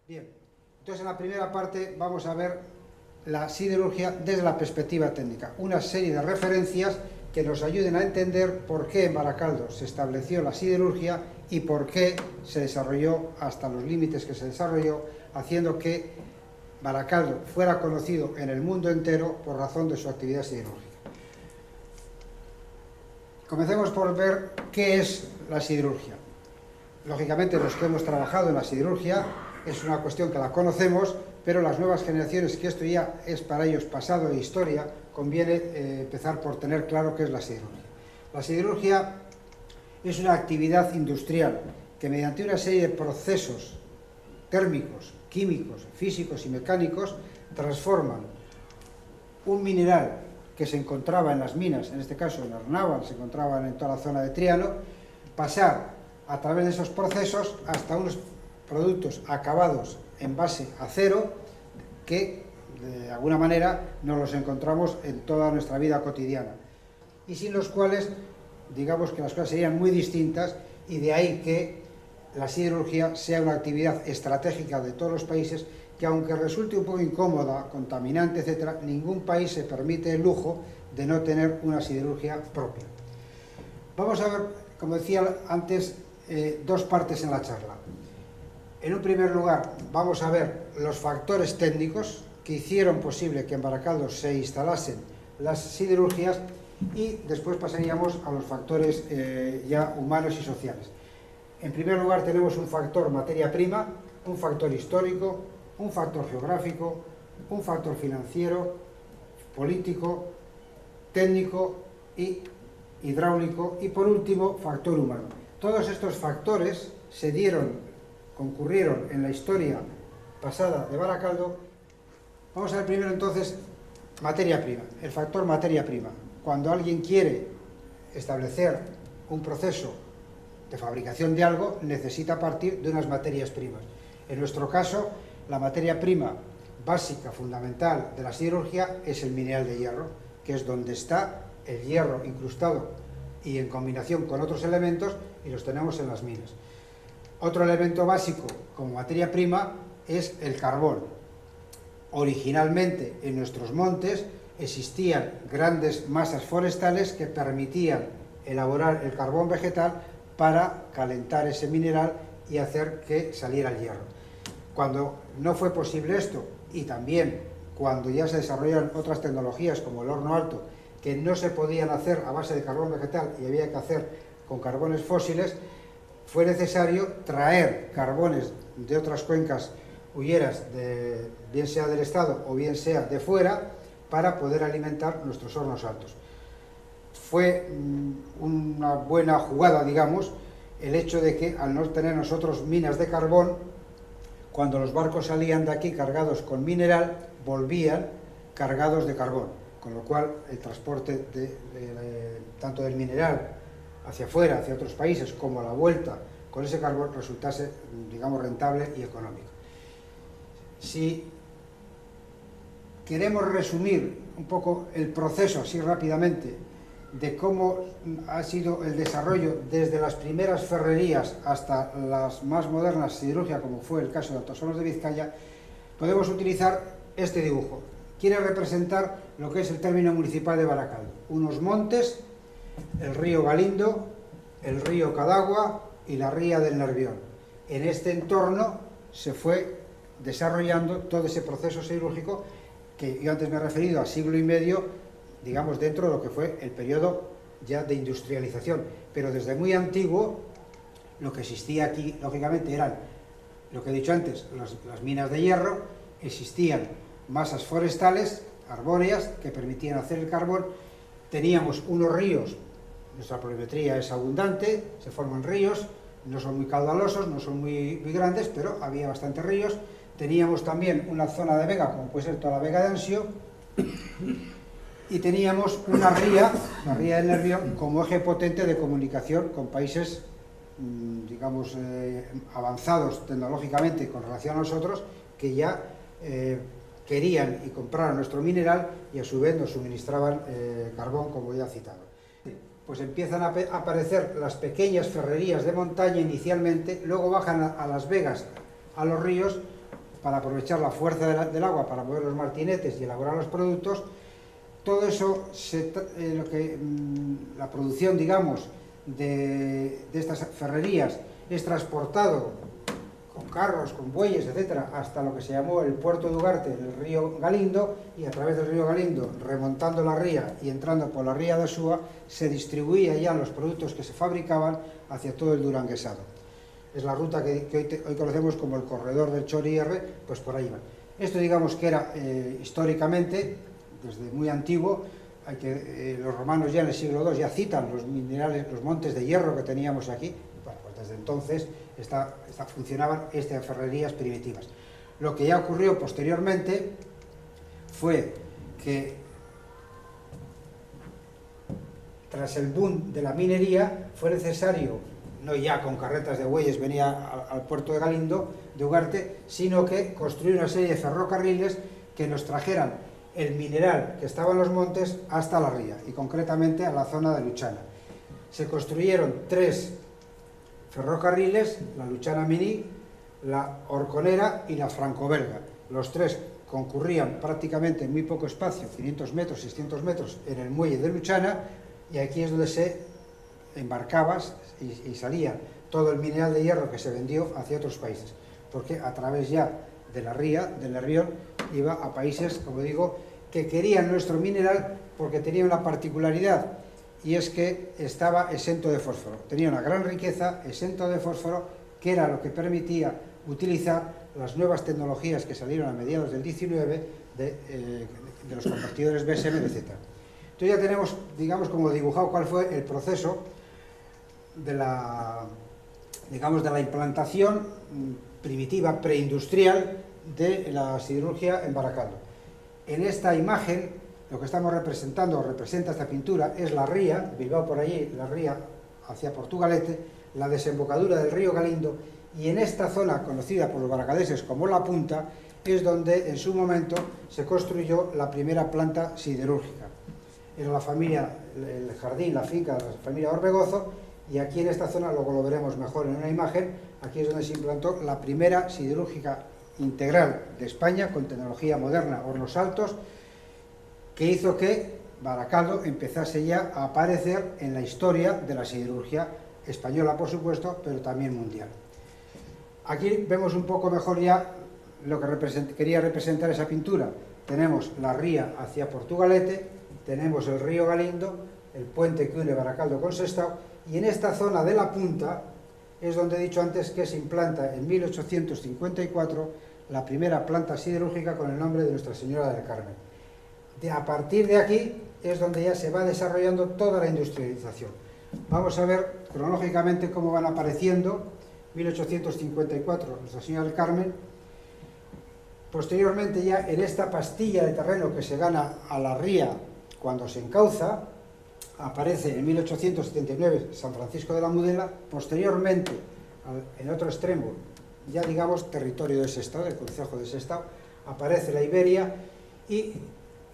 Bien, entonces en la primera parte vamos a ver la siderurgia desde la perspectiva técnica, una serie de referencias que nos ayuden a entender por qué en Baracaldo se estableció la siderurgia y por qué se desarrolló hasta los límites que se desarrolló, haciendo que Baracaldo fuera conocido en el mundo entero por razón de su actividad siderúrgica. Comencemos por ver qué es la siderurgia. Lógicamente, los que hemos trabajado en la siderurgia es una cuestión que la conocemos, pero las nuevas generaciones, que esto ya es para ellos pasado e historia, conviene empezar por tener claro qué es la siderurgia. La siderurgia es una actividad industrial que mediante una serie de procesos térmicos, químicos, físicos y mecánicos transforman un mineral que se encontraba en las minas, en este caso en Arnábal, se encontraban en toda la zona de Triano, pasar a través de esos procesos hasta unos productos acabados en base a acero que de alguna manera nos los encontramos en toda nuestra vida cotidiana y sin los cuales digamos que las cosas serían muy distintas, y de ahí que la siderurgia sea una actividad estratégica de todos los países que, aunque resulte un poco incómoda, contaminante, etc., ningún país se permite el lujo de no tener una siderurgia propia. Vamos a ver, como decía antes, dos partes en la charla. En un primer lugar, vamos a ver los factores técnicos que hicieron posible que en Baracaldo se instalasen las siderurgias, y después pasaríamos a los factores ya humanos y sociales. En primer lugar, tenemos un factor materia prima, un factor histórico, un factor geográfico, un factor financiero, político, técnico y hidráulico, y por último, factor humano. Todos estos factores concurrieron en la historia pasada de Baracaldo. Vamos a ver primero entonces materia prima, el factor materia prima. Cuando alguien quiere establecer un proceso de fabricación de algo, necesita partir de unas materias primas. En nuestro caso, la materia prima básica, fundamental de la siderurgia es el mineral de hierro, que es donde está el hierro incrustado y en combinación con otros elementos, y los tenemos en las minas. Otro elemento básico como materia prima es el carbón. Originalmente en nuestros montes existían grandes masas forestales que permitían elaborar el carbón vegetal para calentar ese mineral y hacer que saliera el hierro. Cuando no fue posible esto, y también cuando ya se desarrollaron otras tecnologías como el horno alto, que no se podían hacer a base de carbón vegetal y había que hacer con carbones fósiles, fue necesario traer carbones de otras cuencas hulleras, bien sea del Estado o bien sea de fuera, para poder alimentar nuestros hornos altos. Fue una buena jugada, digamos, el hecho de que al no tener nosotros minas de carbón, cuando los barcos salían de aquí cargados con mineral, volvían cargados de carbón, con lo cual el transporte tanto del mineral hacia afuera, hacia otros países, como la vuelta con ese carbón resultase, digamos, rentable y económico. Si queremos resumir un poco el proceso, así rápidamente, de cómo ha sido el desarrollo desde las primeras ferrerías hasta las más modernas siderurgias, como fue el caso de Altos Hornos de Vizcaya, podemos utilizar este dibujo. Quiere representar lo que es el término municipal de Baracaldo. Unos montes, el río Galindo, el río Cadagua y la ría del Nervión. En este entorno se fue desarrollando todo ese proceso siderúrgico que yo antes me he referido a siglo y medio, digamos, dentro de lo que fue el periodo ya de industrialización. Pero desde muy antiguo, lo que existía aquí, lógicamente, eran, lo que he dicho antes, las minas de hierro, existían masas forestales, arbóreas, que permitían hacer el carbón, teníamos unos ríos, nuestra pluviometría es abundante, se forman ríos, no son muy caudalosos, no son muy grandes, pero había bastantes ríos. Teníamos también una zona de vega, como puede ser toda la vega de Ansio, y teníamos una ría, la ría del Nervión, como eje potente de comunicación con países, digamos, avanzados tecnológicamente con relación a nosotros, que ya querían y compraron nuestro mineral y a su vez nos suministraban carbón, como ya he citado. Pues empiezan a aparecer las pequeñas ferrerías de montaña inicialmente, luego bajan a las vegas, a los ríos, para aprovechar la fuerza del agua para mover los martinetes y elaborar los productos. Todo eso, la producción, digamos, de estas ferrerías es transportado con carros, con bueyes, etcétera, hasta lo que se llamó el puerto de Ugarte, en el río Galindo, y a través del río Galindo, remontando la ría y entrando por la ría de Asúa, se distribuía ya los productos que se fabricaban hacia todo el duranguesado. Es la ruta que hoy conocemos como el corredor del Chorí-R, pues por ahí va. Esto, digamos, que era históricamente, desde muy antiguo, los romanos ya en el siglo II ya citan los minerales, los montes de hierro que teníamos aquí. Bueno, pues desde entonces funcionaban estas ferrerías primitivas. Lo que ya ocurrió posteriormente fue que tras el boom de la minería fue necesario, no ya con carretas de bueyes venía al puerto de Galindo, de Ugarte, sino que construir una serie de ferrocarriles que nos trajeran el mineral que estaba en los montes hasta la ría, y concretamente a la zona de Luchana. Se construyeron 3 ferrocarriles, la Luchana-Mení, la Horconera y la Franco-Belga. Los 3 concurrían prácticamente en muy poco espacio, 500 metros, 600 metros, en el muelle de Luchana, y aquí es donde se embarcaba y salía todo el mineral de hierro que se vendió hacia otros países, porque a través ya de la ría, del Nervión, iba a países, como digo, que querían nuestro mineral porque tenía una particularidad, y es que estaba exento de fósforo. Tenía una gran riqueza, exento de fósforo, que era lo que permitía utilizar las nuevas tecnologías que salieron a mediados del 19 de los convertidores BSM, etc. Entonces ya tenemos, digamos, como dibujado cuál fue el proceso de la implantación primitiva, preindustrial, de la siderurgia en Baracaldo. En esta imagen, lo que estamos representando, o representa esta pintura, es la ría, Bilbao por allí, la ría hacia Portugalete, la desembocadura del río Galindo, y en esta zona, conocida por los baracaldeses como La Punta, es donde en su momento se construyó la primera planta siderúrgica. Era la familia, el jardín, la finca de la familia Orbegozo, y aquí en esta zona, luego lo veremos mejor en una imagen, aquí es donde se implantó la primera siderúrgica integral de España, con tecnología moderna, hornos altos, que hizo que Baracaldo empezase ya a aparecer en la historia de la siderurgia española, por supuesto, pero también mundial. Aquí vemos un poco mejor ya lo que quería representar esa pintura. Tenemos la ría hacia Portugalete, tenemos el río Galindo, el puente que une Baracaldo con Sestao, y en esta zona de La Punta es donde he dicho antes que se implanta en 1854 la primera planta siderúrgica con el nombre de Nuestra Señora del Carmen. A partir de aquí es donde ya se va desarrollando toda la industrialización. Vamos a ver cronológicamente cómo van apareciendo. 1854, Nuestra Señora del Carmen. Posteriormente, ya en esta pastilla de terreno que se gana a la ría cuando se encauza, aparece en 1879 San Francisco de la Mudela. Posteriormente, en otro extremo, ya digamos territorio de Sestao, del concejo de Sestao, aparece la Iberia, y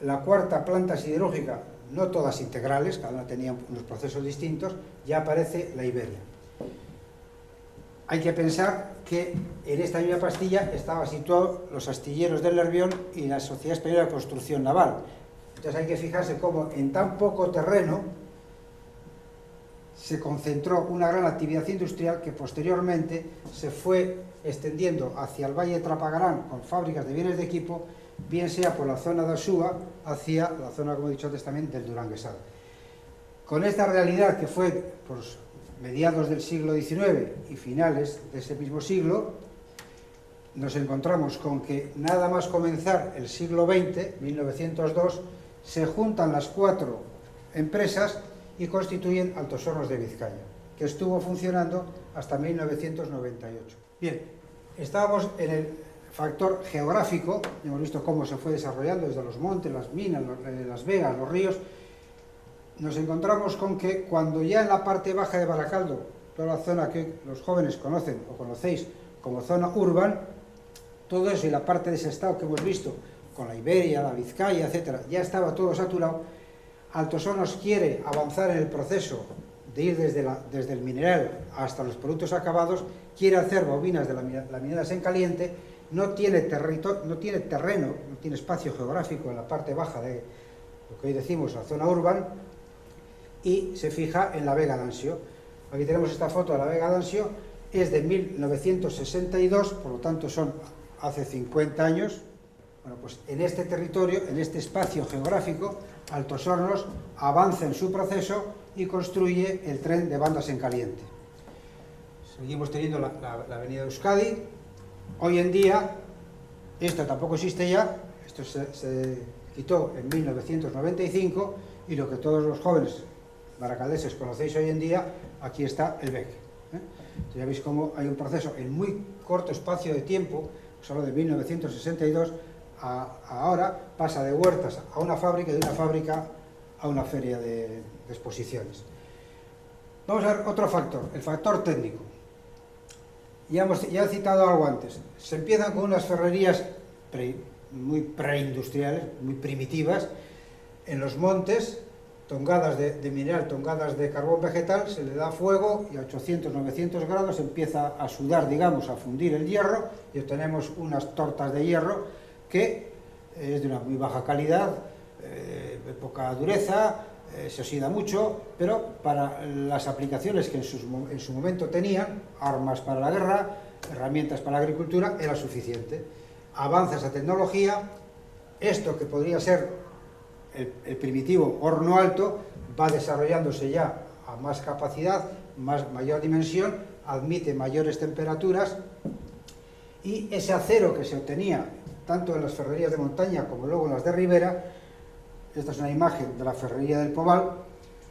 la cuarta planta siderúrgica, no todas integrales, cada una tenía unos procesos distintos, ya aparece la Iberia. Hay que pensar que en esta misma pastilla estaban situados los astilleros del Nervión y la Sociedad Española de Construcción Naval. Entonces hay que fijarse cómo en tan poco terreno se concentró una gran actividad industrial que posteriormente se fue extendiendo hacia el Valle de Trapagarán con fábricas de bienes de equipo, bien sea por la zona de Asúa hacia la zona, como he dicho antes, también del Duranguesado. Con esta realidad que fue pues, mediados del siglo XIX y finales de ese mismo siglo, nos encontramos con que nada más comenzar el siglo XX, 1902, se juntan las 4 empresas y constituyen Altos Hornos de Vizcaya, que estuvo funcionando hasta 1998. Bien, estábamos en el factor geográfico, hemos visto cómo se fue desarrollando desde los montes, las minas, las vegas, los ríos. Nos encontramos con que cuando ya en la parte baja de Baracaldo, toda la zona que los jóvenes conocen o conocéis como zona urban, todo eso y la parte de Sestao que hemos visto, con la Iberia, la Vizcaya, etcétera, ya estaba todo saturado. Altos Hornos quiere avanzar en el proceso de ir desde el mineral hasta los productos acabados, quiere hacer bobinas de laminadas en caliente, no tiene terreno, no tiene espacio geográfico en la parte baja de lo que hoy decimos la zona urbana, y se fija en la Vega d'Anxo. Aquí tenemos esta foto de la Vega d'Anxo, es de 1962, por lo tanto son hace 50 años. Bueno, pues en este territorio, en este espacio geográfico, Altos Hornos avanza en su proceso y construye el tren de bandas en caliente. Seguimos teniendo la avenida Euskadi. Hoy en día, esto tampoco existe ya, esto se quitó en 1995, y lo que todos los jóvenes baracaldeses conocéis hoy en día, aquí está el BEC. Entonces ya veis cómo hay un proceso en muy corto espacio de tiempo, os hablo de 1962, ahora pasa de huertas a una fábrica y de una fábrica a una feria de exposiciones. Vamos a ver otro factor, el factor técnico. Ya he citado algo antes. Se empiezan con unas ferrerías muy preindustriales, muy primitivas, en los montes, tongadas de mineral, tongadas de carbón vegetal, se le da fuego y a 800-900 grados empieza a sudar, digamos, a fundir el hierro, y obtenemos unas tortas de hierro que es de una muy baja calidad, de poca dureza, se oxida mucho, pero para las aplicaciones que en su momento tenían, armas para la guerra, herramientas para la agricultura, era suficiente. Avanza esa tecnología, esto que podría ser el primitivo horno alto, va desarrollándose ya a más capacidad, mayor dimensión, admite mayores temperaturas, y ese acero que se obtenía tanto en las ferrerías de montaña como luego en las de ribera, esta es una imagen de la ferrería del Pobal,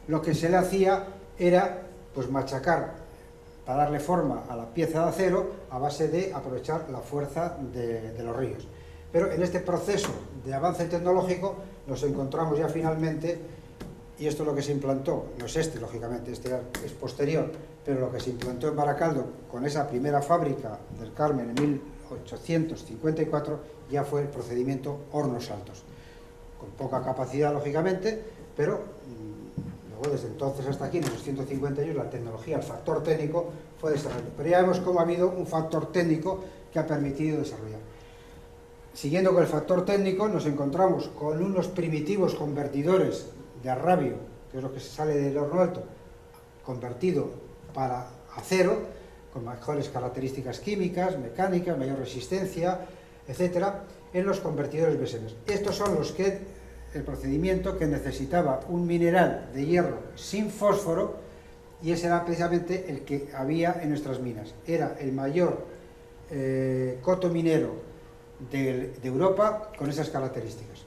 lo que se le hacía era pues machacar para darle forma a la pieza de acero a base de aprovechar la fuerza de los ríos. Pero en este proceso de avance tecnológico nos encontramos ya finalmente, y esto es lo que se implantó, no es este lógicamente, este es posterior, pero lo que se implantó en Baracaldo con esa primera fábrica del Carmen en 1854 ya fue el procedimiento hornos altos, con poca capacidad lógicamente, pero luego desde entonces hasta aquí, en esos 150 años, la tecnología, el factor técnico fue desarrollado. Pero ya vemos cómo ha habido un factor técnico que ha permitido desarrollar. Siguiendo con el factor técnico, nos encontramos con unos primitivos convertidores de arrabio, que es lo que se sale del horno alto, convertido para acero, con mejores características químicas, mecánicas, mayor resistencia, etcétera, en los convertidores Bessemer. Estos son el procedimiento que necesitaba un mineral de hierro sin fósforo, y ese era precisamente el que había en nuestras minas. Era el mayor coto minero de Europa con esas características.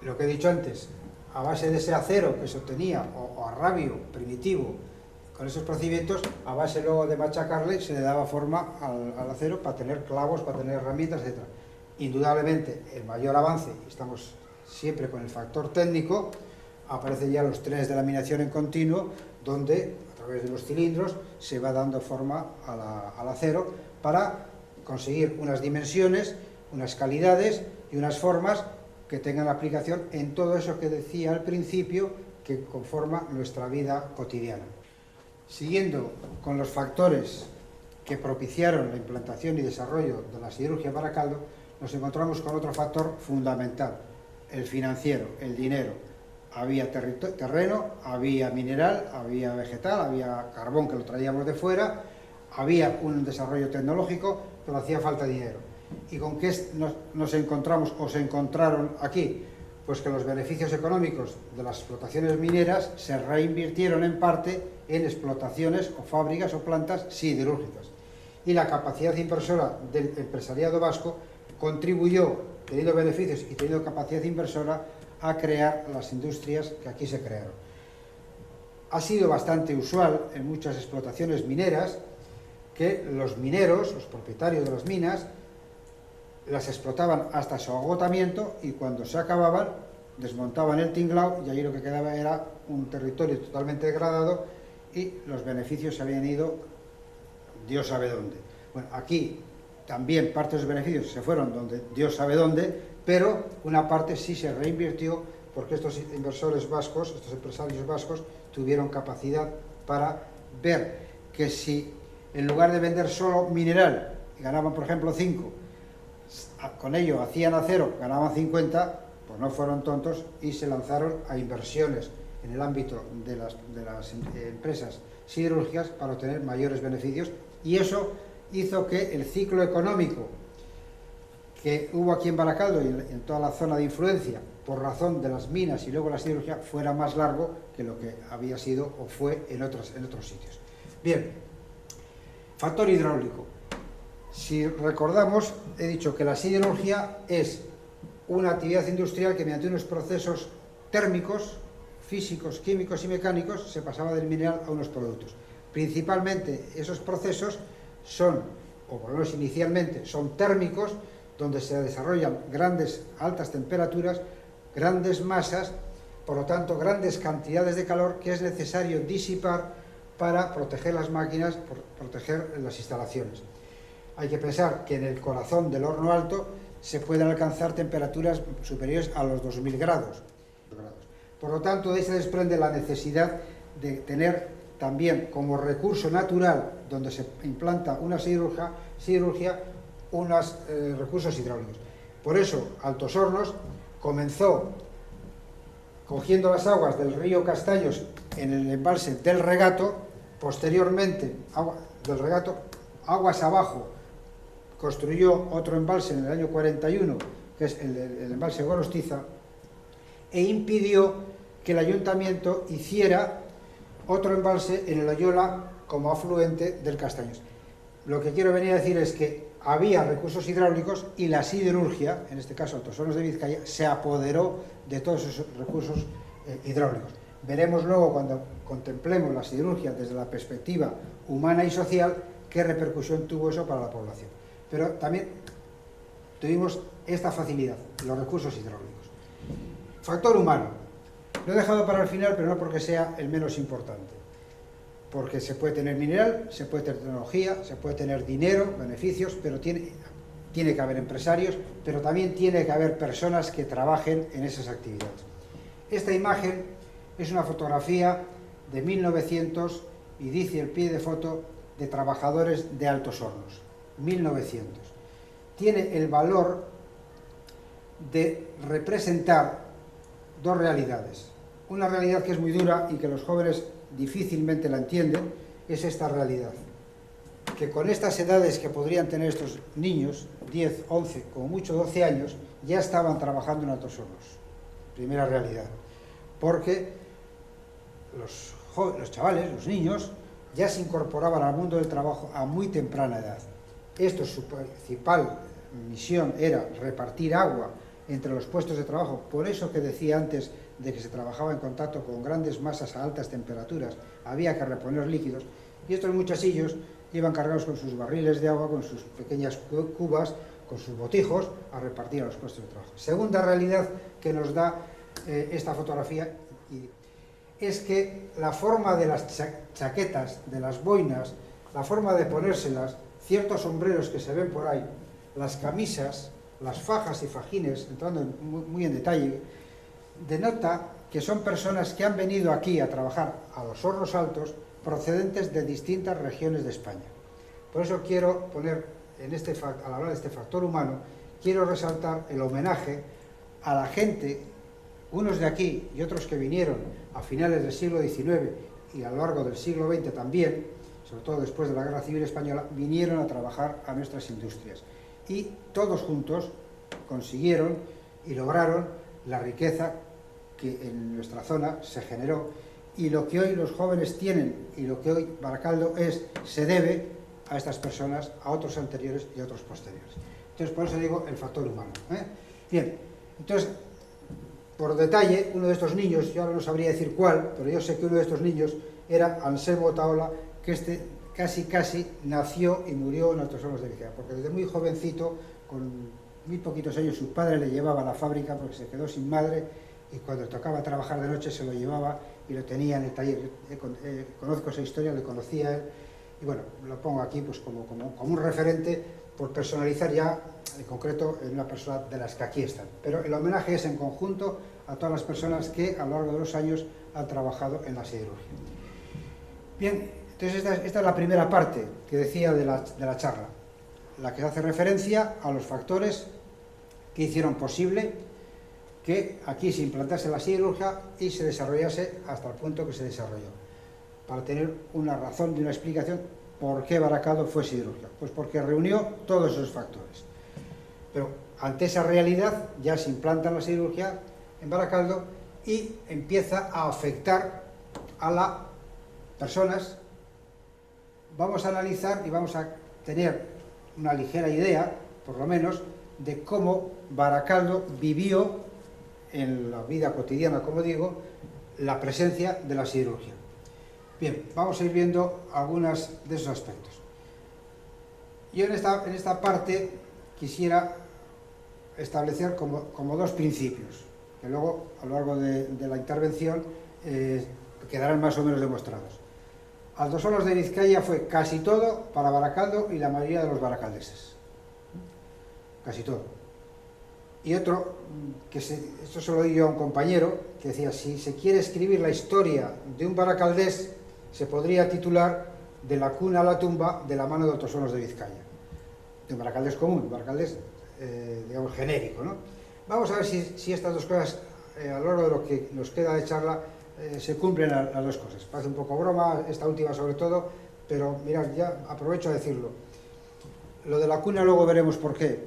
Lo que he dicho antes, a base de ese acero que se obtenía, o arrabio primitivo, con esos procedimientos, a base luego de machacarle, se le daba forma al acero para tener clavos, para tener herramientas, etc. Indudablemente, el mayor avance, y estamos siempre con el factor técnico, aparecen ya los trenes de laminación en continuo, donde a través de los cilindros se va dando forma al acero para conseguir unas dimensiones, unas calidades y unas formas que tengan aplicación en todo eso que decía al principio, que conforma nuestra vida cotidiana. Siguiendo con los factores que propiciaron la implantación y desarrollo de la siderurgia en Baracaldo, nos encontramos con otro factor fundamental, el financiero, el dinero. Había terreno, había mineral, había vegetal, había carbón que lo traíamos de fuera, había un desarrollo tecnológico, pero hacía falta dinero. ¿Y con qué nos encontramos o se encontraron aquí? Pues que los beneficios económicos de las explotaciones mineras se reinvirtieron en parte en explotaciones o fábricas o plantas siderúrgicas. Y la capacidad inversora del empresariado vasco contribuyó, teniendo beneficios y teniendo capacidad inversora, a crear las industrias que aquí se crearon. Ha sido bastante usual en muchas explotaciones mineras que los mineros, los propietarios de las minas, las explotaban hasta su agotamiento, y cuando se acababan desmontaban el tinglao, y allí lo que quedaba era un territorio totalmente degradado y los beneficios se habían ido Dios sabe dónde. Bueno, aquí también parte de los beneficios se fueron donde Dios sabe dónde, pero una parte sí se reinvirtió, porque estos inversores vascos, estos empresarios vascos, tuvieron capacidad para ver que si en lugar de vender solo mineral y ganaban, por ejemplo, 5, con ello hacían acero, ganaban 50, pues no fueron tontos y se lanzaron a inversiones en el ámbito de las empresas siderúrgicas para obtener mayores beneficios, y eso hizo que el ciclo económico que hubo aquí en Baracaldo y en toda la zona de influencia por razón de las minas y luego la siderurgia fuera más largo que lo que había sido o fue en otros sitios. Bien, factor hidráulico. Si recordamos, he dicho que la siderurgia es una actividad industrial que mediante unos procesos térmicos, físicos, químicos y mecánicos se pasaba del mineral a unos productos. Principalmente esos procesos son, o por lo menos inicialmente, son térmicos, donde se desarrollan altas temperaturas, grandes masas, por lo tanto grandes cantidades de calor que es necesario disipar para proteger las máquinas, proteger las instalaciones. Hay que pensar que en el corazón del horno alto se pueden alcanzar temperaturas superiores a los 2000 grados. Por lo tanto, de ahí se desprende la necesidad de tener también como recurso natural donde se implanta una siderurgia unos recursos hidráulicos. Por eso, Altos Hornos comenzó cogiendo las aguas del río Castaños en el embalse del Regato, posteriormente, del Regato, aguas abajo, construyó otro embalse en el año 41, que es el embalse Gorostiza, e impidió que el ayuntamiento hiciera otro embalse en el Oyola como afluente del Castaños. Lo que quiero venir a decir es que había recursos hidráulicos y la siderurgia, en este caso Altos Hornos de Vizcaya, se apoderó de todos esos recursos hidráulicos. Veremos luego, cuando contemplemos la siderurgia desde la perspectiva humana y social, qué repercusión tuvo eso para la población. Pero también tuvimos esta facilidad, los recursos hidráulicos. Factor humano. Lo he dejado para el final, pero no porque sea el menos importante. Porque se puede tener mineral, se puede tener tecnología, se puede tener dinero, beneficios, pero tiene que haber empresarios, pero también tiene que haber personas que trabajen en esas actividades. Esta imagen es una fotografía de 1900 y dice el pie de foto de trabajadores de Altos Hornos, 1900. Tiene el valor de representar dos realidades. Una realidad que es muy dura y que los jóvenes difícilmente la entienden, es esta realidad. Que con estas edades que podrían tener estos niños, 10, 11, como mucho 12 años, ya estaban trabajando en Altos Hornos. Primera realidad. Porque los chavales, los niños, ya se incorporaban al mundo del trabajo a muy temprana edad. Esto, su principal misión era repartir agua entre los puestos de trabajo. Por eso que decía antes de que se trabajaba en contacto con grandes masas a altas temperaturas, había que reponer líquidos, y estos muchachillos iban cargados con sus barriles de agua, con sus pequeñas cubas, con sus botijos, a repartir a los puestos de trabajo. Segunda realidad que nos da esta fotografía es que la forma de las chaquetas, de las boinas, la forma de ponérselas, ciertos sombreros que se ven por ahí, las camisas, las fajas y fajines, entrando muy en detalle, denota que son personas que han venido aquí a trabajar a los hornos altos procedentes de distintas regiones de España. Por eso quiero poner, al hablar de este factor humano, quiero resaltar el homenaje a la gente, unos de aquí y otros que vinieron a finales del siglo XIX y a lo largo del siglo XX también, sobre todo después de la Guerra Civil Española, vinieron a trabajar a nuestras industrias. Y todos juntos consiguieron y lograron la riqueza que en nuestra zona se generó, y lo que hoy los jóvenes tienen y lo que hoy Baracaldo es, se debe a estas personas, a otros anteriores y a otros posteriores. Entonces, por eso digo el factor humano. Bien, entonces, por detalle, uno de estos niños, yo ahora no sabría decir cuál, pero yo sé que uno de estos niños era Anselmo Otaola, que casi nació y murió en Altos Hornos de Vizcaya, porque desde muy jovencito, con muy poquitos años, su padre le llevaba a la fábrica porque se quedó sin madre, y cuando tocaba trabajar de noche se lo llevaba y lo tenía en el taller. Conozco esa historia, le conocía a él, y bueno, lo pongo aquí pues como un referente por personalizar ya, en concreto, en una persona de las que aquí están. Pero el homenaje es en conjunto a todas las personas que a lo largo de los años han trabajado en la siderurgia. Bien, entonces esta es la primera parte que decía de la charla. la que hace referencia a los factores que hicieron posible que aquí se implantase la siderurgia y se desarrollase hasta el punto que se desarrolló, para tener una razón y una explicación por qué Baracaldo fue siderurgia. Pues porque reunió todos esos factores. Pero ante esa realidad ya se implanta la siderurgia en Baracaldo y empieza a afectar a las personas. Vamos a analizar y vamos a tener una ligera idea, por lo menos, de cómo Baracaldo vivió en la vida cotidiana, como digo, la presencia de la siderurgia. Bien, vamos a ir viendo algunos de esos aspectos. Yo en esta parte quisiera establecer como dos principios, que luego a lo largo de la intervención quedarán más o menos demostrados. Altos Hornos de Vizcaya fue casi todo para Baracaldo y la mayoría de los baracaldeses. Casi todo. Y otro, esto se lo di yo a un compañero, que decía, si se quiere escribir la historia de un baracaldés, se podría titular De la cuna a la tumba de la mano de Altos Hornos de Vizcaya. De un baracaldés común, un baracaldés, digamos, genérico, ¿no? Vamos a ver si estas dos cosas, a lo largo de lo que nos queda de charla, se cumplen las dos cosas. Parece un poco broma, esta última sobre todo, pero mirad, ya aprovecho a decirlo. Lo de la cuna luego veremos por qué.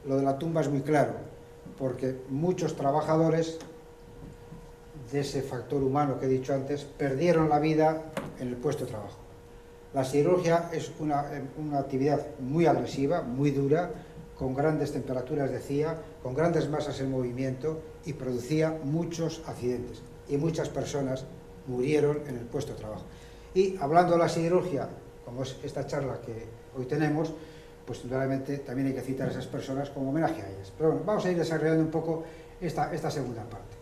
Lo de la tumba es muy claro, porque muchos trabajadores de ese factor humano que he dicho antes perdieron la vida en el puesto de trabajo. La siderurgia es una actividad muy agresiva, muy dura, con grandes temperaturas, decía, con grandes masas en movimiento y producía muchos accidentes y muchas personas murieron en el puesto de trabajo. Y hablando de la siderurgia, como es esta charla que hoy tenemos, pues realmente también hay que citar a esas personas como homenaje a ellas. Pero bueno, vamos a ir desarrollando un poco esta segunda parte.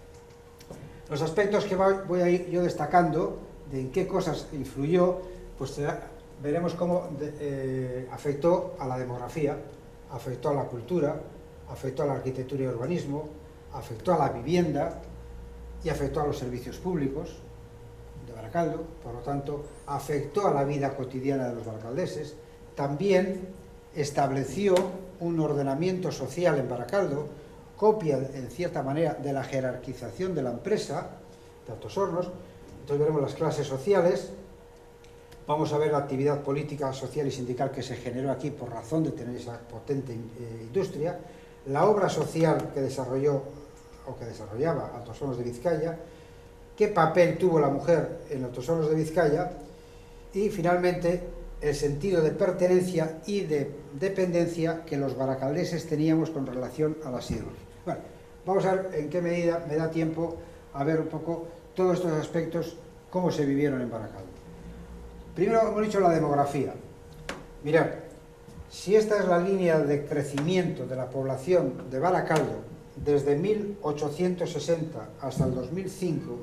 Los aspectos que voy a ir yo destacando, de en qué cosas influyó, pues veremos cómo afectó a la demografía, afectó a la cultura, afectó a la arquitectura y urbanismo, afectó a la vivienda y afectó a los servicios públicos de Baracaldo, por lo tanto, afectó a la vida cotidiana de los baracaldeses. También estableció un ordenamiento social en Baracaldo, copia en cierta manera de la jerarquización de la empresa de Altos Hornos. Entonces veremos las clases sociales, vamos a ver la actividad política, social y sindical que se generó aquí por razón de tener esa potente industria, la obra social que desarrolló o que desarrollaba Altos Hornos de Vizcaya, qué papel tuvo la mujer en Altos Hornos de Vizcaya y finalmente el sentido de pertenencia y de dependencia que los baracaldeses teníamos con relación a la siderurgia. Bueno, vamos a ver en qué medida me da tiempo a ver un poco todos estos aspectos, cómo se vivieron en Baracaldo. Primero hemos dicho la demografía. Mirad, si esta es la línea de crecimiento de la población de Baracaldo desde 1860 hasta el 2005,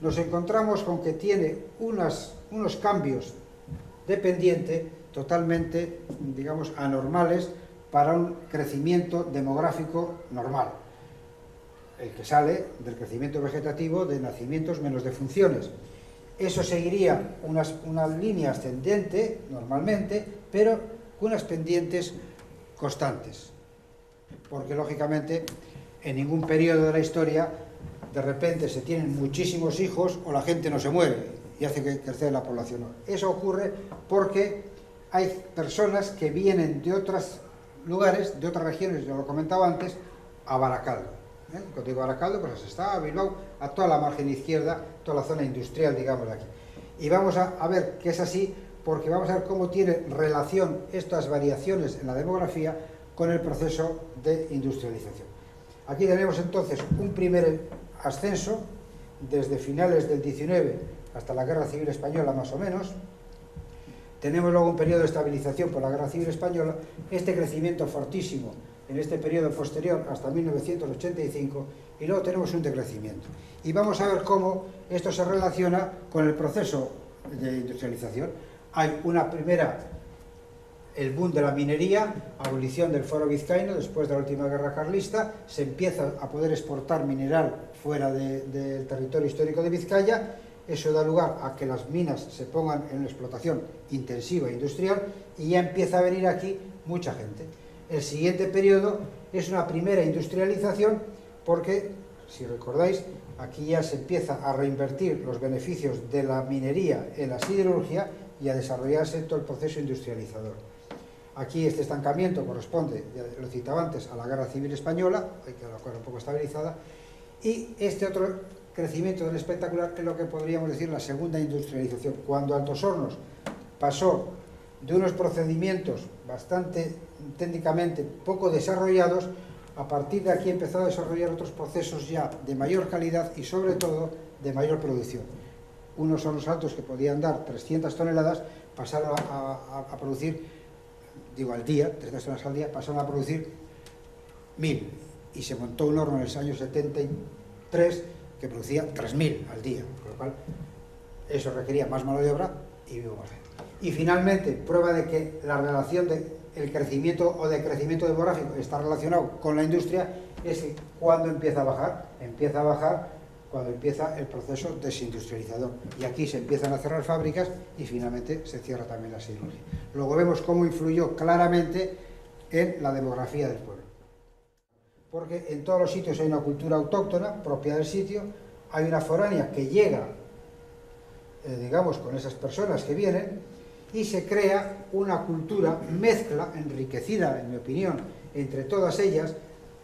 nos encontramos con que tiene unos cambios de pendiente totalmente, digamos, anormales para un crecimiento demográfico normal. El que sale del crecimiento vegetativo de nacimientos menos defunciones. Eso seguiría una línea ascendente, normalmente, pero con unas pendientes constantes. Porque, lógicamente, en ningún periodo de la historia, de repente se tienen muchísimos hijos o la gente no se muere y hace que crezca la población. Eso ocurre porque hay personas que vienen de otros lugares, de otras regiones, yo lo comentaba antes, a Baracaldo. Cuando digo Baracaldo, pues está a Bilbao, a toda la margen izquierda, toda la zona industrial, digamos, de aquí. Y vamos a ver que es así, porque vamos a ver cómo tiene relación estas variaciones en la demografía con el proceso de industrialización. Aquí tenemos entonces un primer ascenso, desde finales del 19 hasta la Guerra Civil Española, más o menos. Tenemos luego un periodo de estabilización por la Guerra Civil Española, este crecimiento fortísimo en este periodo posterior hasta 1985, y luego tenemos un decrecimiento. Y vamos a ver cómo esto se relaciona con el proceso de industrialización. Hay una primera, el boom de la minería, abolición del fuero vizcaíno después de la última guerra carlista, se empieza a poder exportar mineral fuera del territorio histórico de Vizcaya. Eso da lugar a que las minas se pongan en una explotación intensiva e industrial, y ya empieza a venir aquí mucha gente. El siguiente periodo es una primera industrialización porque, si recordáis, aquí ya se empieza a reinvertir los beneficios de la minería en la siderurgia y a desarrollarse todo el proceso industrializador. Aquí este estancamiento corresponde, ya lo citaba antes, a la Guerra Civil Española, hay que la cosa un poco estabilizada, y este otro crecimiento tan espectacular es lo que podríamos decir la segunda industrialización, cuando Altos Hornos pasó de unos procedimientos bastante técnicamente poco desarrollados, a partir de aquí empezó a desarrollar otros procesos ya de mayor calidad y sobre todo de mayor producción. Unos hornos altos que podían dar 300 toneladas pasaron a producir, digo al día, 300 toneladas al día, pasaron a producir 1000, y se montó un horno en el año 73 que producía 3000 al día, por lo cual eso requería más mano de obra y vivo más gente. Y finalmente, prueba de que la relación del crecimiento o decrecimiento demográfico está relacionado con la industria es que cuando empieza a bajar cuando empieza el proceso desindustrializador. Y aquí se empiezan a cerrar fábricas y finalmente se cierra también la siderurgia. Luego vemos cómo influyó claramente en la demografía del pueblo. Porque en todos los sitios hay una cultura autóctona propia del sitio, hay una foránea que llega, digamos, con esas personas que vienen, y se crea una cultura mezcla, enriquecida, en mi opinión, entre todas ellas,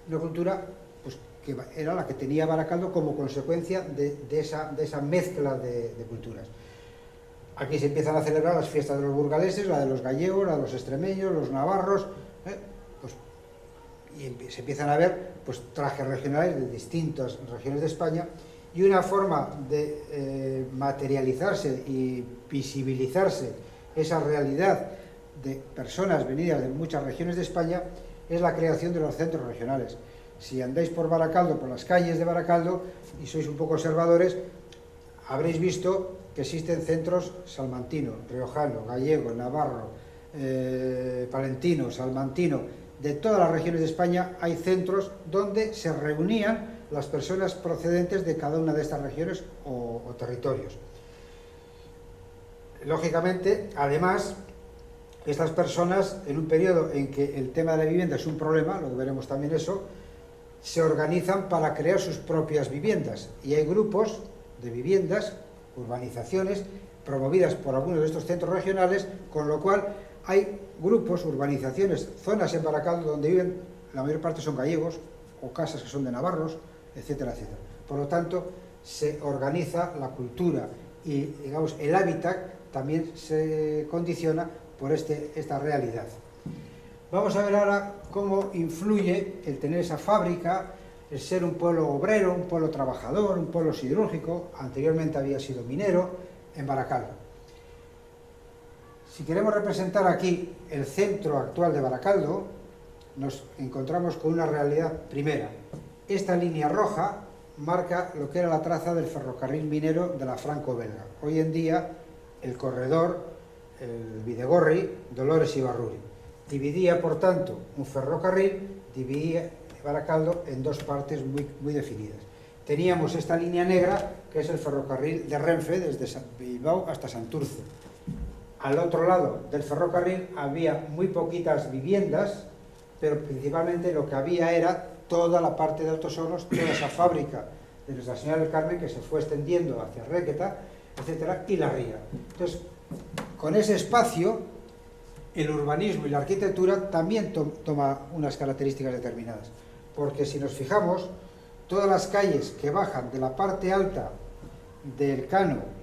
una cultura pues, que era la que tenía Baracaldo como consecuencia de esa mezcla de culturas. Aquí se empiezan a celebrar las fiestas de los burgaleses, la de los gallegos, la de los extremeños, los navarros, y se empiezan a ver pues, trajes regionales de distintas regiones de España, y una forma de materializarse y visibilizarse esa realidad de personas venidas de muchas regiones de España es la creación de los centros regionales. Si andáis por Baracaldo, por las calles de Baracaldo, y sois un poco observadores, habréis visto que existen centros salmantino, riojano, gallego, navarro, palentino, salmantino. De todas las regiones de España hay centros donde se reunían las personas procedentes de cada una de estas regiones o territorios. Lógicamente, además, estas personas, en un periodo en que el tema de la vivienda es un problema, luego veremos también eso, se organizan para crear sus propias viviendas. Y hay grupos de viviendas, urbanizaciones, promovidas por algunos de estos centros regionales, con lo cual hay grupos, urbanizaciones, zonas en Baracaldo donde viven, la mayor parte son gallegos, o casas que son de navarros, etcétera, etcétera. Por lo tanto, se organiza la cultura y, digamos, el hábitat también se condiciona por esta realidad. Vamos a ver ahora cómo influye el tener esa fábrica, el ser un pueblo obrero, un pueblo trabajador, un pueblo siderúrgico, anteriormente había sido minero, en Baracaldo. Si queremos representar aquí el centro actual de Baracaldo, nos encontramos con una realidad primera. Esta línea roja marca lo que era la traza del ferrocarril minero de la Franco-Belga. Hoy en día, el corredor, el Bidegorri, Dolores y Barruri. Dividía, por tanto, un ferrocarril, dividía Baracaldo en dos partes muy definidas. Teníamos esta línea negra, que es el ferrocarril de Renfe, desde Bilbao hasta Santurce. Al otro lado del ferrocarril había muy poquitas viviendas, pero principalmente lo que había era toda la parte de Altos Hornos, toda esa fábrica de Nuestra Señora del Carmen que se fue extendiendo hacia Requeta, etcétera, y la ría. Entonces, con ese espacio, el urbanismo y la arquitectura también toma unas características determinadas, porque si nos fijamos, todas las calles que bajan de la parte alta del Cano,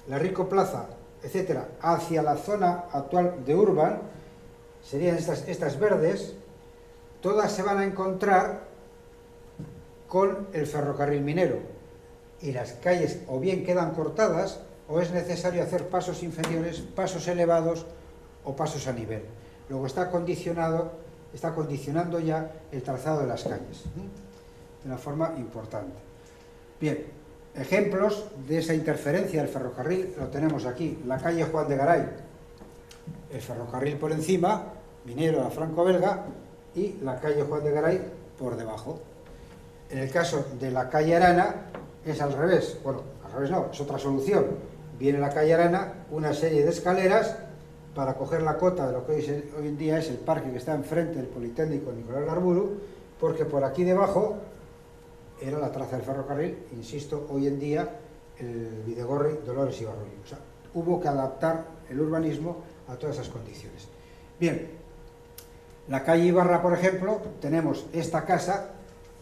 la Rico Plaza, etcétera, hacia la zona actual de Urban, serían estas verdes, todas se van a encontrar con el ferrocarril minero, y las calles o bien quedan cortadas o es necesario hacer pasos inferiores, pasos elevados o pasos a nivel. Luego está condicionando ya el trazado de las calles, de una forma importante. Bien, ejemplos de esa interferencia del ferrocarril lo tenemos aquí. La calle Juan de Garay, el ferrocarril por encima, minero a Franco-Belga, y la calle Juan de Garay por debajo. En el caso de la calle Arana es al revés. Bueno, al revés no, es otra solución. Viene la calle Arana, una serie de escaleras para coger la cota de lo que hoy en día es el parque que está enfrente del Politécnico Nicolás Larburu, porque por aquí debajo era la traza del ferrocarril, insisto, hoy en día el Bidegorri, Dolores y Barrullo. O sea, hubo que adaptar el urbanismo a todas esas condiciones. Bien, la calle Ibarra, por ejemplo, tenemos esta casa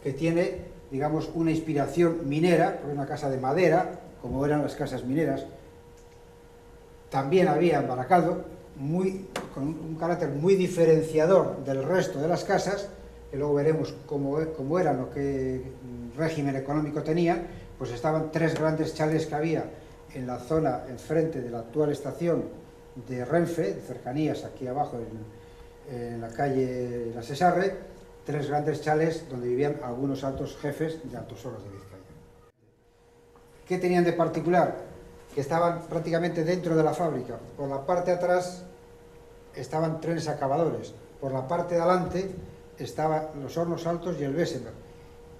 que tiene, digamos, una inspiración minera, porque es una casa de madera, como eran las casas mineras. También había en Baracaldo, con un carácter muy diferenciador del resto de las casas, que luego veremos cómo eran, lo que régimen económico tenían. Pues estaban 3 grandes chalés que había en la zona enfrente de la actual estación de Renfe, de cercanías, aquí abajo en la calle La Cesarre, 3 grandes chalés donde vivían algunos altos jefes de Altos Hornos de Vizcaya. ¿Qué tenían de particular? Que estaban prácticamente dentro de la fábrica. Por la parte de atrás estaban trenes acabadores, por la parte de adelante estaban los hornos altos y el Bessemer,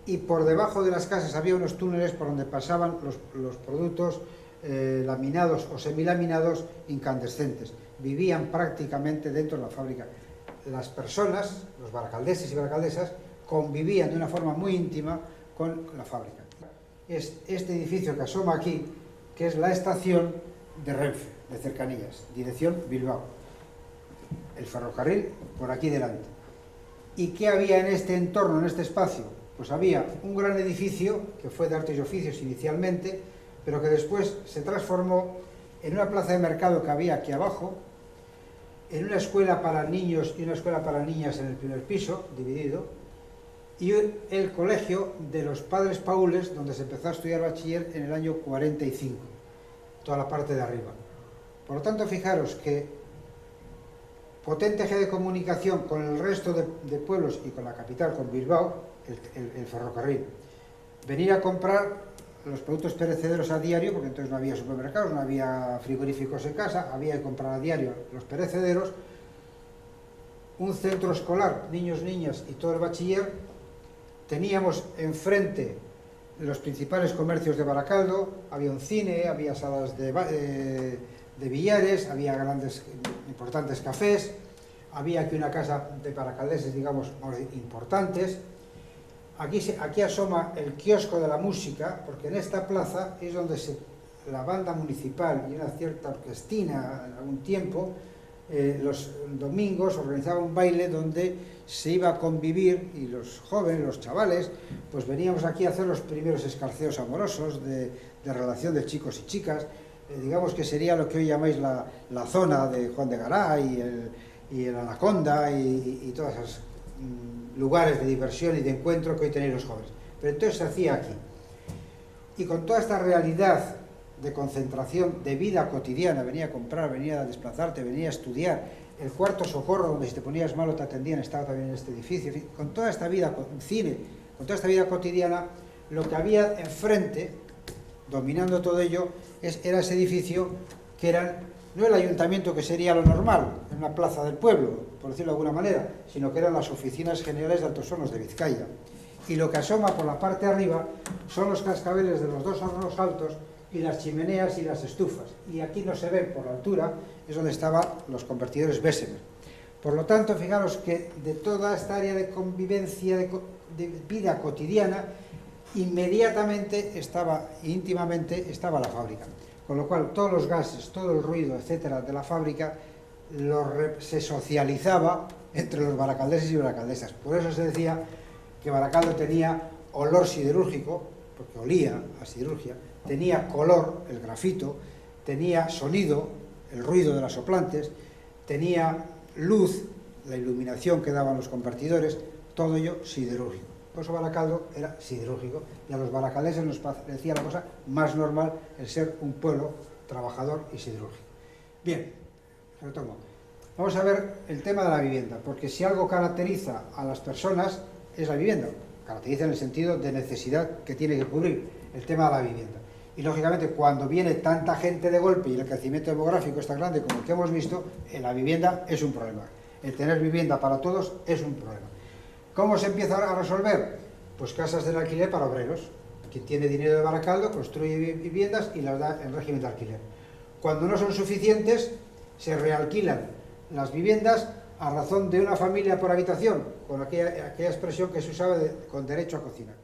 y por debajo de las casas había unos túneles por donde pasaban los productos laminados o semilaminados incandescentes. Vivían prácticamente dentro de la fábrica. Las personas, los baracaldeses y baracaldesas, convivían de una forma muy íntima con la fábrica. Es este edificio que asoma aquí, que es la estación de Renfe, de cercanías, dirección Bilbao. El ferrocarril por aquí delante. ¿Y qué había en este entorno, en este espacio? Pues había un gran edificio, que fue de artes y oficios inicialmente, pero que después se transformó en una plaza de mercado que había aquí abajo, en una escuela para niños y una escuela para niñas en el primer piso, dividido, y el colegio de los Padres Paules, donde se empezó a estudiar bachiller en el año 45, toda la parte de arriba. Por lo tanto, fijaros que potente eje de comunicación con el resto de pueblos y con la capital, con Bilbao, el ferrocarril. Venir a comprar los productos perecederos a diario, porque entonces no había supermercados, no había frigoríficos en casa, había que comprar a diario los perecederos. Un centro escolar, niños, niñas y todo el bachiller. Teníamos enfrente los principales comercios de Baracaldo, había un cine, había salas de billares, había grandes, importantes cafés, había aquí una casa de baracaldeses, digamos, importantes. Aquí asoma el kiosco de la música, porque en esta plaza es donde la banda municipal y una cierta orquestina en algún tiempo, los domingos organizaba un baile donde se iba a convivir, y los jóvenes, los chavales, pues veníamos aquí a hacer los primeros escarceos amorosos de relación de chicos y chicas. Digamos que sería lo que hoy llamáis la zona de Juan de Garay y el Anaconda y todos esos lugares de diversión y de encuentro que hoy tenéis los jóvenes. Pero entonces se hacía aquí. Y con toda esta realidad de concentración, de vida cotidiana, venía a comprar, venía a desplazarte, venía a estudiar, el cuarto socorro donde si te ponías malo te atendían estaba también en este edificio, con toda esta vida, con cine, con toda esta vida cotidiana, lo que había enfrente, dominando todo ello, era ese edificio que era no el ayuntamiento, que sería lo normal, en una plaza del pueblo, por decirlo de alguna manera, sino que eran las oficinas generales de Altos Hornos de Vizcaya. Y lo que asoma por la parte de arriba son los cascabeles de los 2 hornos altos y las chimeneas y las estufas. Y aquí no se ven por la altura, es donde estaban los convertidores Bessemer. Por lo tanto, fijaros que de toda esta área de convivencia, de vida cotidiana, inmediatamente íntimamente estaba la fábrica. Con lo cual, todos los gases, todo el ruido, etcétera, de la fábrica, se socializaba entre los baracaldeses y baracaldesas. Por eso se decía que Baracaldo tenía olor siderúrgico, porque olía a siderurgia, tenía color, el grafito, tenía sonido, el ruido de las soplantes, tenía luz, la iluminación que daban los convertidores, todo ello siderúrgico. Por eso Baracaldo era siderúrgico, y a los baracaldeses nos parecía la cosa más normal el ser un pueblo trabajador y siderúrgico. Bien, retomo. Vamos a ver el tema de la vivienda, porque si algo caracteriza a las personas es la vivienda, caracteriza en el sentido de necesidad que tiene que cubrir el tema de la vivienda. Y lógicamente cuando viene tanta gente de golpe y el crecimiento demográfico es tan grande como el que hemos visto, la vivienda es un problema. El tener vivienda para todos es un problema. ¿Cómo se empieza a resolver? Pues casas del alquiler para obreros. Quien tiene dinero de Baracaldo construye viviendas y las da en régimen de alquiler. Cuando no son suficientes, se realquilan las viviendas a razón de una familia por habitación, con aquella expresión que se usaba con derecho a cocina.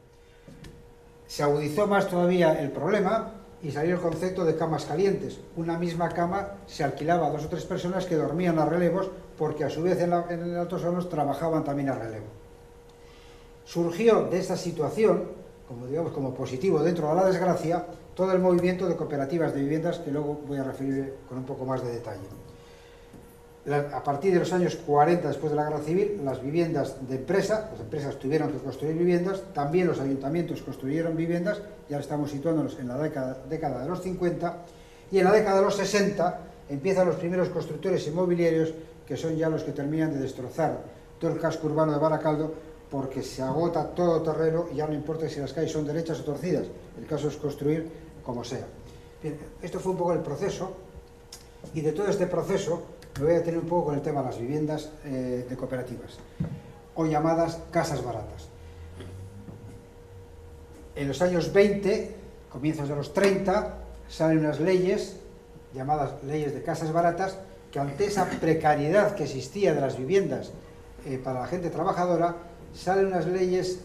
Se agudizó más todavía el problema y salió el concepto de camas calientes. Una misma cama se alquilaba a 2 o 3 personas que dormían a relevos, porque a su vez en el Altos Hornos trabajaban también a relevo. Surgió de esta situación, como positivo dentro de la desgracia, todo el movimiento de cooperativas de viviendas, que luego voy a referir con un poco más de detalle. A partir de los años 40, después de la Guerra Civil, las viviendas de empresa, las empresas tuvieron que construir viviendas, también los ayuntamientos construyeron viviendas, ya estamos situándonos en la década de los 50, y en la década de los 60 empiezan los primeros constructores inmobiliarios, que son ya los que terminan de destrozar todo el casco urbano de Baracaldo, porque se agota todo terreno y ya no importa si las calles son derechas o torcidas, el caso es construir como sea. Bien, esto fue un poco el proceso, y de todo este proceso me voy a detener un poco con el tema de las viviendas de cooperativas, o llamadas casas baratas. En los años 20, comienzos de los 30, salen unas leyes, llamadas leyes de casas baratas, que ante esa precariedad que existía de las viviendas para la gente trabajadora, salen unas leyes,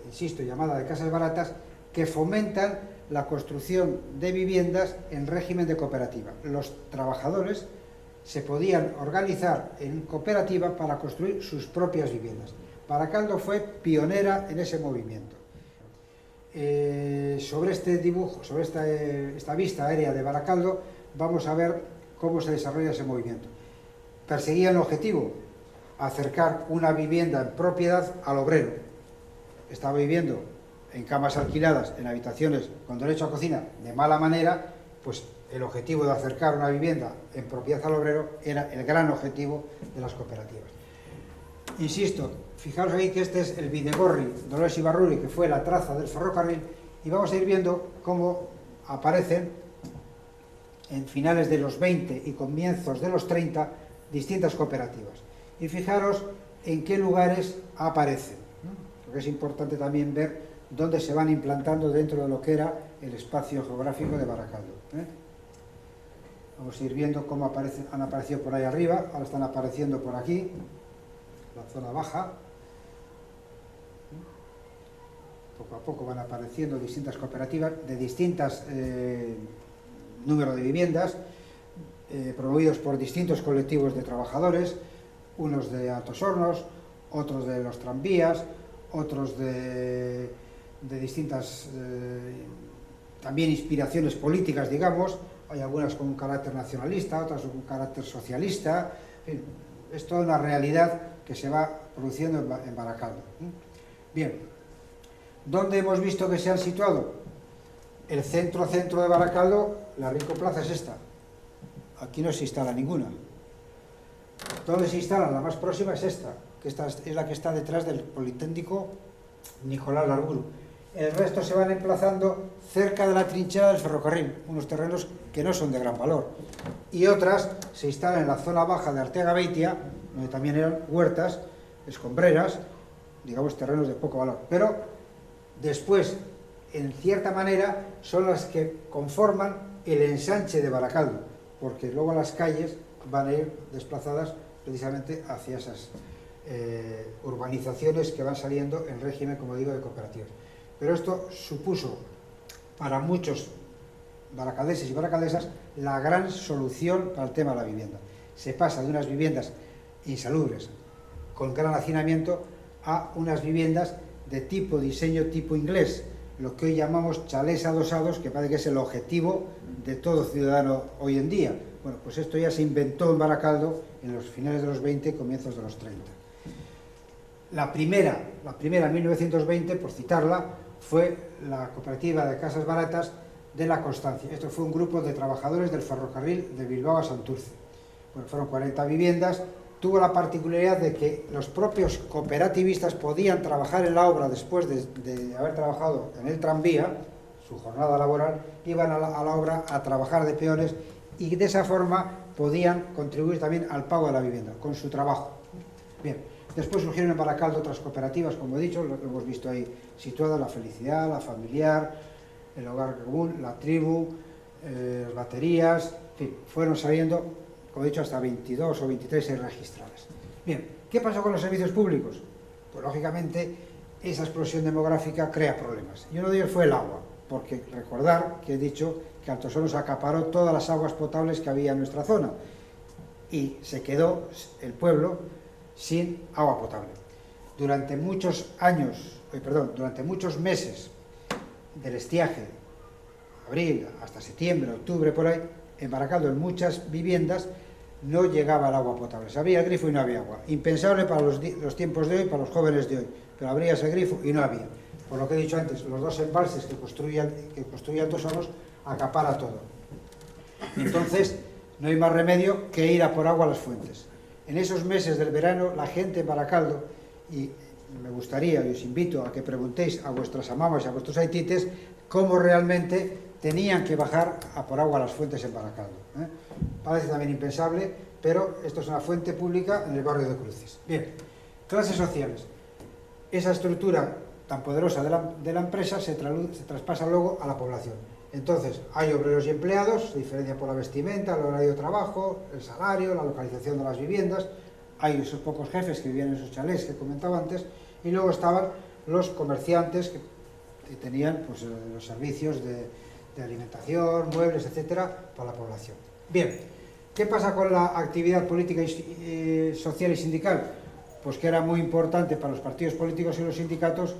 insisto, llamadas de casas baratas, que fomentan la construcción de viviendas en régimen de cooperativa. Los trabajadores se podían organizar en cooperativa para construir sus propias viviendas. Baracaldo fue pionera en ese movimiento. Sobre este dibujo, sobre esta vista aérea de Baracaldo, vamos a ver cómo se desarrolla ese movimiento. Perseguían el objetivo, acercar una vivienda en propiedad al obrero. Estaba viviendo en camas alquiladas, en habitaciones con derecho a cocina, de mala manera, pues el objetivo de acercar una vivienda en propiedad al obrero era el gran objetivo de las cooperativas. Insisto, fijaros ahí que este es el Bidegorri, Dolores Ibarruri, que fue la traza del ferrocarril, y vamos a ir viendo cómo aparecen en finales de los 20 y comienzos de los 30 distintas cooperativas. Y fijaros en qué lugares aparecen, ¿no? Porque es importante también ver dónde se van implantando dentro de lo que era el espacio geográfico de Baracaldo, Vamos a ir viendo cómo han aparecido por ahí arriba, ahora están apareciendo por aquí, la zona baja. Poco a poco van apareciendo distintas cooperativas de distintos números de viviendas, promovidos por distintos colectivos de trabajadores, unos de Altos Hornos, otros de los tranvías, otros de distintas también inspiraciones políticas, digamos. Hay algunas con un carácter nacionalista, otras con un carácter socialista. En fin, es toda una realidad que se va produciendo en Baracaldo. Bien, ¿dónde hemos visto que se han situado? El centro de Baracaldo, la Rico Plaza es esta. Aquí no se instala ninguna. ¿Dónde se instala? La más próxima es esta, que esta es la que está detrás del Politécnico Nicolás Larburu. El resto se van emplazando cerca de la trinchera del ferrocarril, unos terrenos que no son de gran valor. Y otras se instalan en la zona baja de Arteaga Beitia, donde también eran huertas, escombreras, digamos terrenos de poco valor. Pero después, en cierta manera, son las que conforman el ensanche de Baracaldo, porque luego las calles van a ir desplazadas precisamente hacia esas urbanizaciones que van saliendo en régimen, como digo, de cooperativas. Pero esto supuso para muchos baracaldeses y baracaldesas la gran solución para el tema de la vivienda. Se pasa de unas viviendas insalubres con gran hacinamiento a unas viviendas de diseño tipo inglés, lo que hoy llamamos chalés adosados, que parece que es el objetivo de todo ciudadano hoy en día. Bueno, pues esto ya se inventó en Baracaldo en los finales de los 20 y comienzos de los 30. La primera en 1920, por citarla, fue la cooperativa de casas baratas de La Constancia. Esto fue un grupo de trabajadores del ferrocarril de Bilbao a Santurce. Bueno, fueron 40 viviendas. Tuvo la particularidad de que los propios cooperativistas podían trabajar en la obra después de haber trabajado en el tranvía, su jornada laboral, iban a la obra a trabajar de peones y de esa forma podían contribuir también al pago de la vivienda, con su trabajo. Bien, después surgieron en Baracaldo otras cooperativas, como he dicho, lo hemos visto ahí situadas, La Felicidad, La Familiar, El Hogar Común, La Tribu, las baterías, en fin, fueron saliendo como he dicho, hasta 22 o 23 hay registradas. Bien, ¿qué pasó con los servicios públicos? Pues lógicamente esa explosión demográfica crea problemas. Y uno de ellos fue el agua, porque recordar que he dicho que Altos Hornos acaparó todas las aguas potables que había en nuestra zona y se quedó el pueblo sin agua potable. Durante muchos meses del estiaje, abril hasta septiembre, octubre, por ahí, en Baracaldo, en muchas viviendas, no llegaba el agua potable. Se abría el grifo y no había agua. Impensable para los tiempos de hoy, para los jóvenes de hoy. Pero abrías el grifo y no había. Por lo que he dicho antes, los dos embalses que construía Altos Hornos acapara todo. Entonces, no hay más remedio que ir a por agua a las fuentes. En esos meses del verano, la gente en Baracaldo, y me gustaría y os invito a que preguntéis a vuestras amamas y a vuestros aitites cómo realmente tenían que bajar a por agua a las fuentes en Baracaldo. Parece también impensable, pero esto es una fuente pública en el barrio de Cruces. Bien, clases sociales. Esa estructura tan poderosa de la empresa se traspasa luego a la población. Entonces, hay obreros y empleados, se diferencia por la vestimenta, el horario de trabajo, el salario, la localización de las viviendas. Hay esos pocos jefes que vivían en esos chalés que comentaba antes, y luego estaban los comerciantes que tenían pues, los servicios de alimentación, muebles, etcétera, para la población. Bien, ¿qué pasa con la actividad política social y sindical? Pues que era muy importante para los partidos políticos y los sindicatos,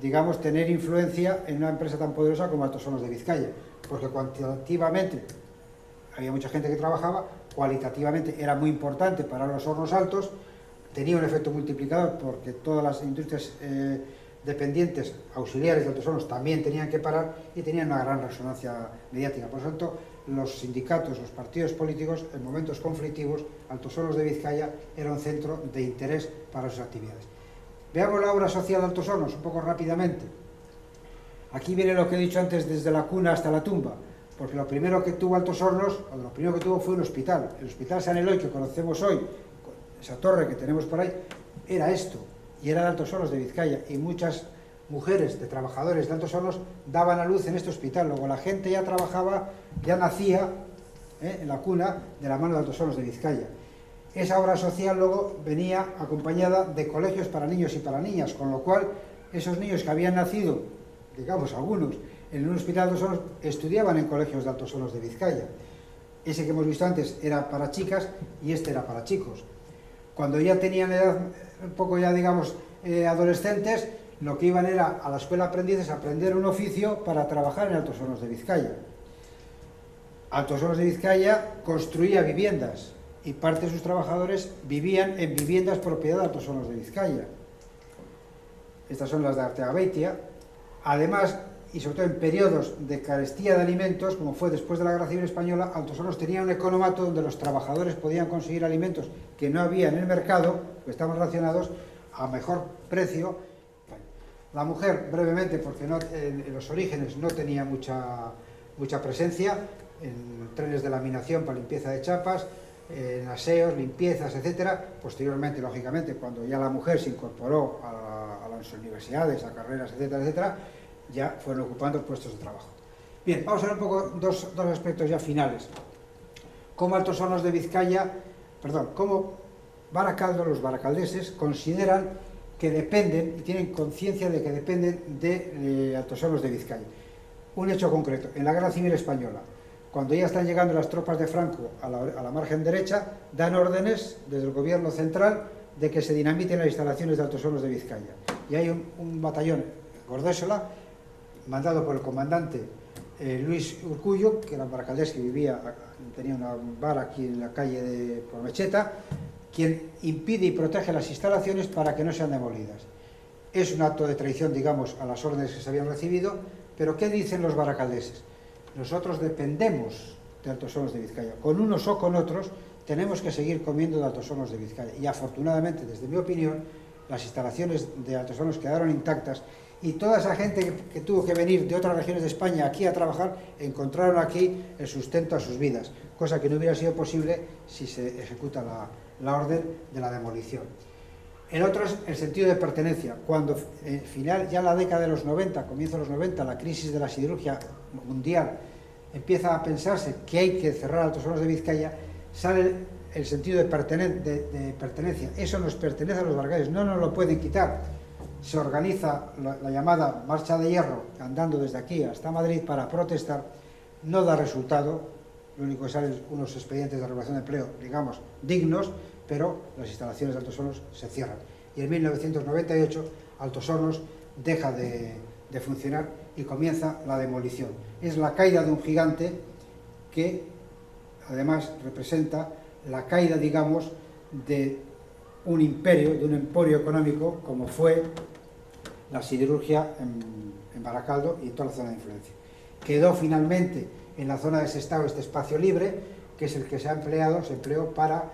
digamos, tener influencia en una empresa tan poderosa como Altos Hornos de Vizcaya, porque cuantitativamente había mucha gente que trabajaba, cualitativamente era muy importante para los hornos altos, tenía un efecto multiplicador porque todas las industrias dependientes, auxiliares de Altos Hornos, también tenían que parar y tenían una gran resonancia mediática. Por lo tanto, los sindicatos, los partidos políticos, en momentos conflictivos, Altos Hornos de Vizcaya era un centro de interés para sus actividades. Veamos la obra social de Altos Hornos, un poco rápidamente. Aquí viene lo que he dicho antes, desde la cuna hasta la tumba, porque lo primero que tuvo Altos Hornos, o lo primero que tuvo fue un hospital. El Hospital San Eloy, que conocemos hoy, esa torre que tenemos por ahí, era esto, y era de Altos Hornos de Vizcaya, y muchas mujeres de trabajadores de Altos Hornos daban a luz en este hospital. Luego la gente ya trabajaba, ya nacía en la cuna de la mano de Altos Hornos de Vizcaya. Esa obra social luego venía acompañada de colegios para niños y para niñas, con lo cual esos niños que habían nacido, digamos algunos, en un hospital de Altos Hornos, estudiaban en colegios de Altos Hornos de Vizcaya. Ese que hemos visto antes era para chicas y este era para chicos. Cuando ya tenían edad, un poco ya digamos adolescentes, lo que iban era a la escuela aprendices a aprender un oficio para trabajar en Altos Hornos de Vizcaya. Altos Hornos de Vizcaya construía viviendas y parte de sus trabajadores vivían en viviendas propiedad de Altos Hornos de Vizcaya. Estas son las de Arteaga-Beitia. Además, y sobre todo en periodos de carestía de alimentos, como fue después de la Guerra Civil Española, Altos Hornos tenía un economato donde los trabajadores podían conseguir alimentos que no había en el mercado, que estaban racionados, a mejor precio. La mujer, brevemente, porque en los orígenes no tenía mucha presencia, en trenes de laminación para limpieza de chapas, en aseos, limpiezas, etcétera. Posteriormente, lógicamente, cuando ya la mujer se incorporó a las universidades, a carreras, etcétera, etcétera, ya fueron ocupando puestos de trabajo. Bien, vamos a ver un poco dos aspectos ya finales. Cómo Altos Hornos de Vizcaya, cómo Baracaldo, los baracaldeses, consideran que dependen, y tienen conciencia de que dependen de Altos Hornos de Vizcaya. Un hecho concreto, en la Guerra Civil Española, cuando ya están llegando las tropas de Franco a la margen derecha, dan órdenes desde el gobierno central de que se dinamiten las instalaciones de Altos Hornos de Vizcaya. Y hay un batallón, Gordésola, mandado por el comandante Luis Urcullo, que era un baracaldés que tenía una bar aquí en la calle de Mecheta, quien impide y protege las instalaciones para que no sean demolidas. Es un acto de traición, digamos, a las órdenes que se habían recibido, pero ¿qué dicen los baracaldeses? Nosotros dependemos de Altos Hornos de Vizcaya. Con unos o con otros tenemos que seguir comiendo de Altos Hornos de Vizcaya. Y afortunadamente, desde mi opinión, las instalaciones de Altos Hornos quedaron intactas y toda esa gente que tuvo que venir de otras regiones de España aquí a trabajar, encontraron aquí el sustento a sus vidas, cosa que no hubiera sido posible si se ejecuta la orden de la demolición. El otro es el sentido de pertenencia. Cuando final ya la década de los 90, comienzo de los 90, la crisis de la siderurgia mundial, empieza a pensarse que hay que cerrar Altos Hornos de Vizcaya, sale el sentido de pertenencia. Eso nos pertenece a los baracaldos, no nos lo pueden quitar. Se organiza la llamada Marcha de Hierro, andando desde aquí hasta Madrid para protestar, no da resultado, lo único que salen unos expedientes de regulación de empleo, digamos, dignos, pero las instalaciones de Altos Hornos se cierran. Y en 1998 Altos Hornos deja de funcionar y comienza la demolición. Es la caída de un gigante que además representa la caída, digamos, de un imperio, de un emporio económico como fue la siderurgia en Baracaldo y en toda la zona de influencia. Quedó finalmente en la zona de Sestao este espacio libre, que es el que se empleó para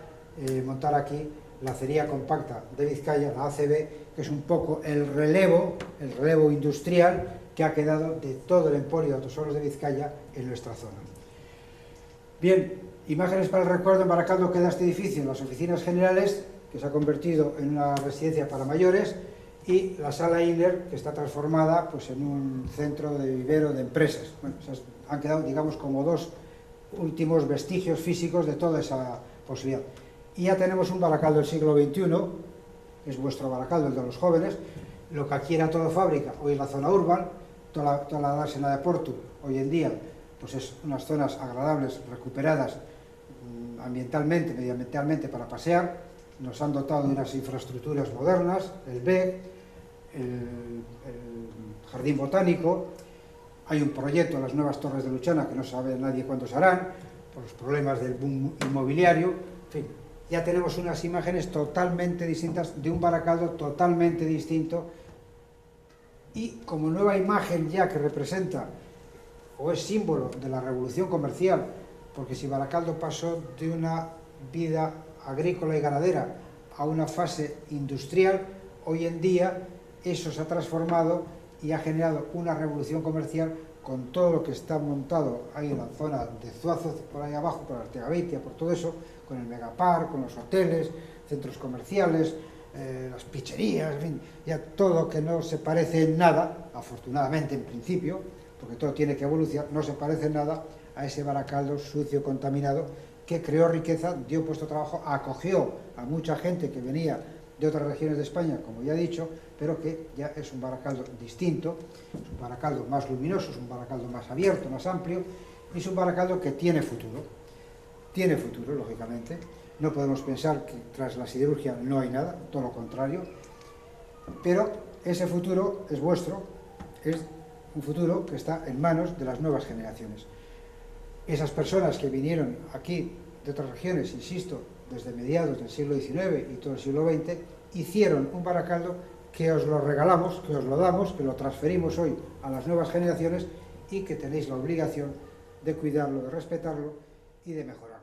montar aquí la acería compacta de Vizcaya, la ACB, que es un poco el relevo industrial que ha quedado de todo el emporio de Altos Hornos de Vizcaya en nuestra zona. Bien, imágenes para el recuerdo. En Baracaldo queda este edificio, en las oficinas generales, que se ha convertido en una residencia para mayores, y la sala Inner, que está transformada pues, en un centro de vivero de empresas. Bueno, han quedado, digamos, como dos últimos vestigios físicos de toda esa posibilidad. Y ya tenemos un Baracaldo del siglo XXI, es vuestro Baracaldo, el de los jóvenes, lo que aquí era todo fábrica, hoy es la zona urban, toda la dársena de Porto, hoy en día, pues es unas zonas agradables, recuperadas ambientalmente, medioambientalmente para pasear. Nos han dotado de unas infraestructuras modernas, el BEC, el jardín botánico. Hay un proyecto, las nuevas torres de Luchana, que no sabe nadie cuándo se harán, por los problemas del boom inmobiliario. En fin, ya tenemos unas imágenes totalmente distintas, de un Baracaldo totalmente distinto, y como nueva imagen ya que representa, o es símbolo de la revolución comercial, porque si Baracaldo pasó de una vida agrícola y ganadera a una fase industrial, hoy en día eso se ha transformado y ha generado una revolución comercial con todo lo que está montado ahí en la zona de Zuazo, por ahí abajo, por Artegabeitia, por todo eso, con el Megapar, con los hoteles, centros comerciales, las picherías, en fin, ya todo que no se parece en nada, afortunadamente en principio, porque todo tiene que evolucionar, no se parece en nada a ese Baracaldo sucio, contaminado, que creó riqueza, dio puesto de trabajo, acogió a mucha gente que venía de otras regiones de España, como ya he dicho, pero que ya es un Baracaldo distinto, es un Baracaldo más luminoso, es un Baracaldo más abierto, más amplio, y es un Baracaldo que tiene futuro, lógicamente. No podemos pensar que tras la siderurgia no hay nada, todo lo contrario, pero ese futuro es vuestro, es un futuro que está en manos de las nuevas generaciones. Esas personas que vinieron aquí de otras regiones, insisto, desde mediados del siglo XIX y todo el siglo XX, hicieron un Baracaldo que os lo regalamos, que os lo damos, que lo transferimos hoy a las nuevas generaciones y que tenéis la obligación de cuidarlo, de respetarlo y de mejorarlo.